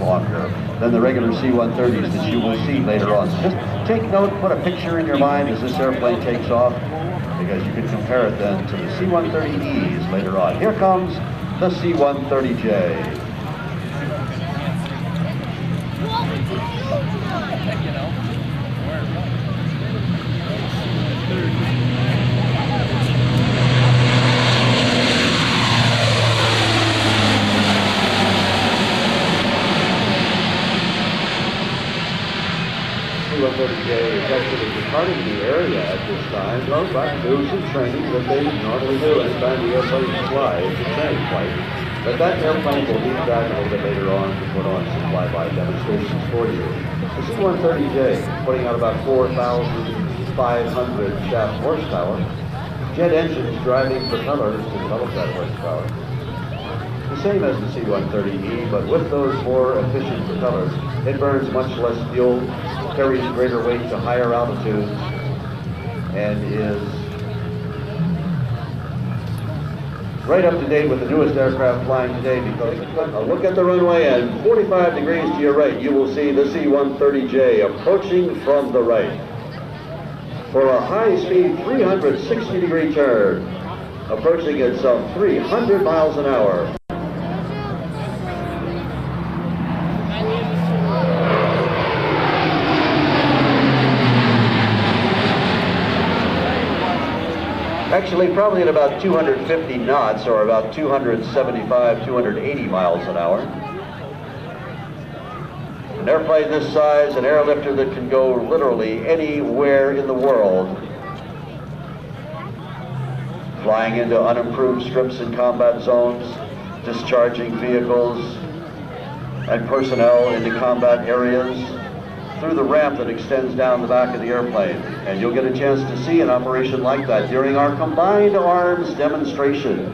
longer than the regular C-130s that you will see later on. So just take note, put a picture in your mind as this airplane takes off, because you can compare it then to the C-130Es later on. Here comes the C-130J. C-130J is actually departing the area at this time, goes back to do some training that they normally do anytime the airplane flies, it's a training flight. But that airplane will be back a little bit later on to put on some flyby demonstrations for you. The C-130J putting out about 4,500 shaft horsepower. Jet engines driving propellers to develop that horsepower. The same as the C-130E, but with those more efficient propellers, it burns much less fuel, carries greater weight to higher altitudes, and is right up to date with the newest aircraft flying today. Because look at the runway, and 45 degrees to your right, you will see the C-130J approaching from the right for a high-speed 360-degree turn, approaching at some 300 miles an hour. Actually, probably at about 250 knots, or about 275, 280 miles an hour. An airplane this size, an airlifter that can go literally anywhere in the world, flying into unimproved strips and combat zones, discharging vehicles and personnel into combat areas, through the ramp that extends down the back of the airplane. And you'll get a chance to see an operation like that during our combined arms demonstration.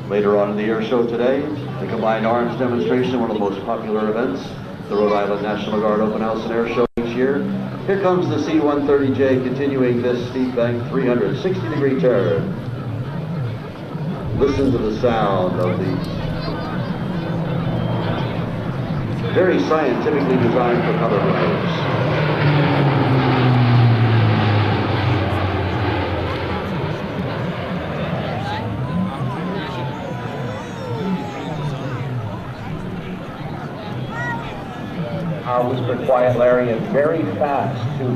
Later on in the air show today, the combined arms demonstration, one of the most popular events, the Rhode Island National Guard Open House and Air Show each year. Here comes the C-130J continuing this steep bank 360-degree turn. Listen to the sound of these very scientifically designed propeller blades. Whisper quiet, Larry, and very fast, too.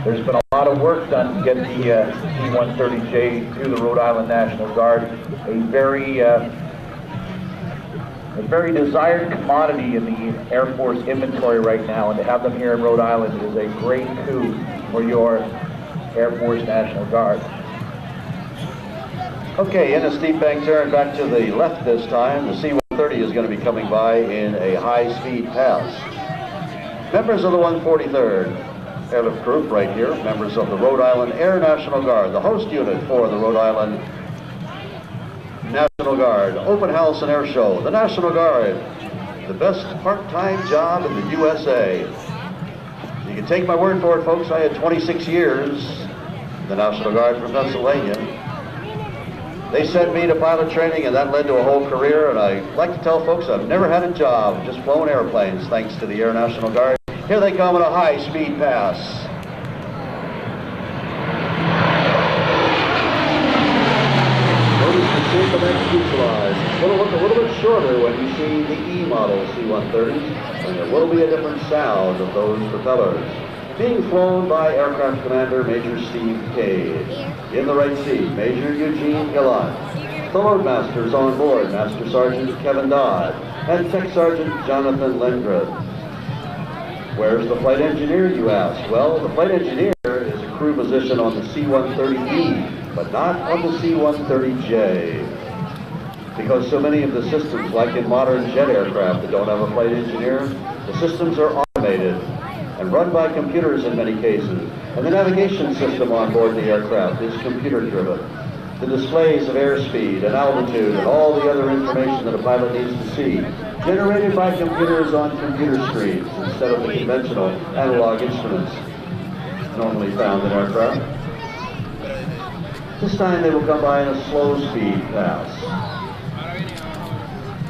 There's been a lot of work done to get the C-130J to the Rhode Island National Guard, a very desired commodity in the Air Force inventory right now, and to have them here in Rhode Island is a great coup for your Air Force National Guard. Okay, in a steep bank turn back to the left this time, the C-130 is going to be coming by in a high-speed pass. Members of the 143rd Airlift Group right here, members of the Rhode Island Air National Guard, the host unit for the Rhode Island National Guard Open House and Air Show. The National Guard, the best part-time job in the USA. You can take my word for it, folks. I had 26 years in the National Guard from Pennsylvania. They sent me to pilot training, and that led to a whole career, and I like to tell folks I've never had a job, just flown airplanes, thanks to the Air National Guard. Here they come in a high-speed pass. Notice the shape of that fuselage. It'll look a little bit shorter when you see the E-model C-130s, and there will be a different sound of those propellers. Being flown by Aircraft Commander Major Steve Cade. In the right seat, Major Eugene Gallant. The loadmasters on board, Master Sergeant Kevin Dodd and Tech Sergeant Jonathan Lindgren. Where's the flight engineer, you ask? Well, the flight engineer is a crew position on the C-130E, but not on the C-130J. Because so many of the systems, like in modern jet aircraft that don't have a flight engineer, the systems are automated and run by computers in many cases. And the navigation system on board the aircraft is computer-driven. The displays of airspeed and altitude and all the other information that a pilot needs to see, generated by computers on computer screens instead of the conventional analog instruments normally found in aircraft. This time they will come by in a slow speed pass.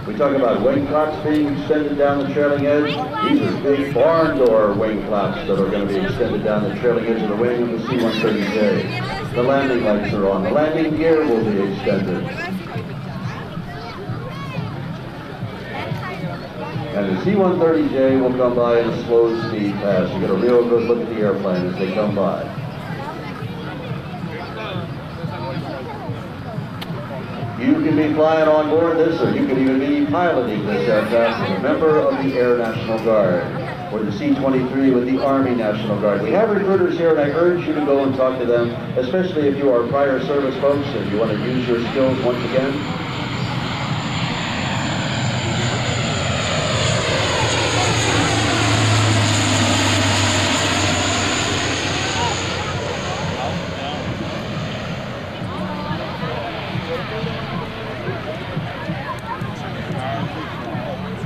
We talk about wing flaps being extended down the trailing edge. These are big barn door wing flaps that are going to be extended down the trailing edge of the wing of the C-130J. The landing lights are on. The landing gear will be extended. And the C-130J will come by in a slow speed pass. You get a real good look at the airplane as they come by. You can be flying on board this, or you can even be piloting this aircraft as a member of the Air National Guard, or the C-23 with the Army National Guard. We have recruiters here, and I urge you to go and talk to them, especially if you are prior service folks and you want to use your skills once again.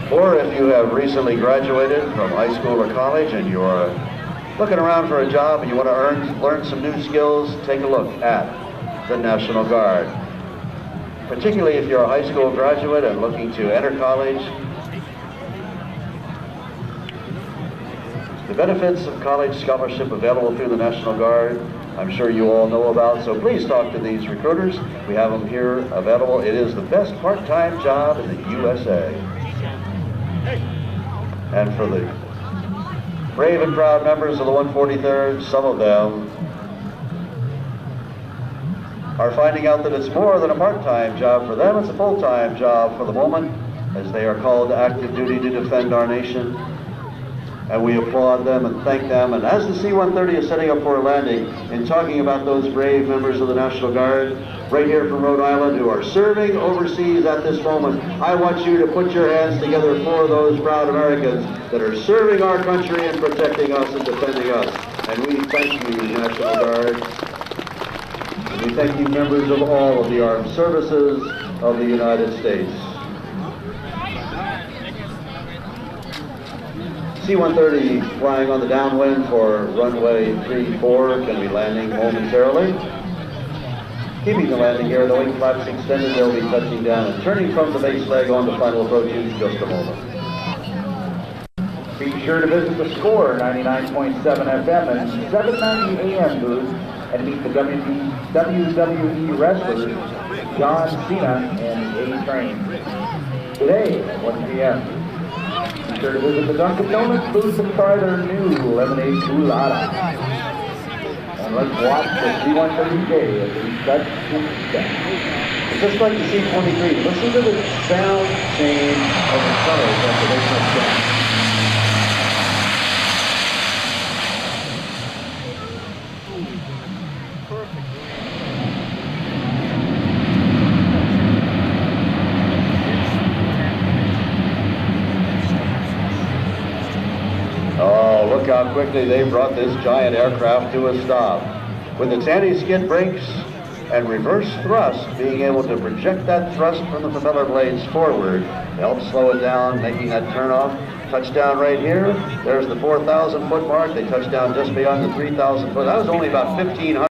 Or if you have recently graduated from high school or college and you're looking around for a job and you want to learn some new skills, take a look at the National Guard. Particularly if you're a high school graduate and looking to enter college. The benefits of college scholarship available through the National Guard, I'm sure you all know about, so please talk to these recruiters. We have them here available. It is the best part-time job in the USA. And for the brave and proud members of the 143rd, some of them are finding out that it's more than a part-time job for them. It's a full-time job for the moment, as they are called to active duty to defend our nation. And we applaud them and thank them. And as the C-130 is setting up for a landing, in talking about those brave members of the National Guard, right here from Rhode Island, who are serving overseas at this moment, I want you to put your hands together for those proud Americans that are serving our country and protecting us and defending us. And we thank you, National Guard. And we thank you, members of all of the armed services of the United States. C-130 flying on the downwind for runway 34, can be landing momentarily. Keeping the landing gear, the wing flaps extended, they'll be touching down and turning from the base leg on to final approach in just a moment. Be sure to visit the Score 99.7 FM and 790 AM booth and meet the WWE wrestlers John Cena and A-Train today at 1 p.m. Be sure to visit the Dunkin' Donuts booth and try their new lemonade culotta. And let's watch the C-130J as we touch Kingstown. Just like the C-23, listen to the sound change of the colors after they touch down. Oh, look how quickly they brought this giant aircraft to a stop. With its anti-skid brakes and reverse thrust, being able to project that thrust from the propeller blades forward to help slow it down, making that turnoff. Touchdown right here. There's the 4,000 foot mark. They touched down just beyond the 3,000 foot. That was only about 1,500.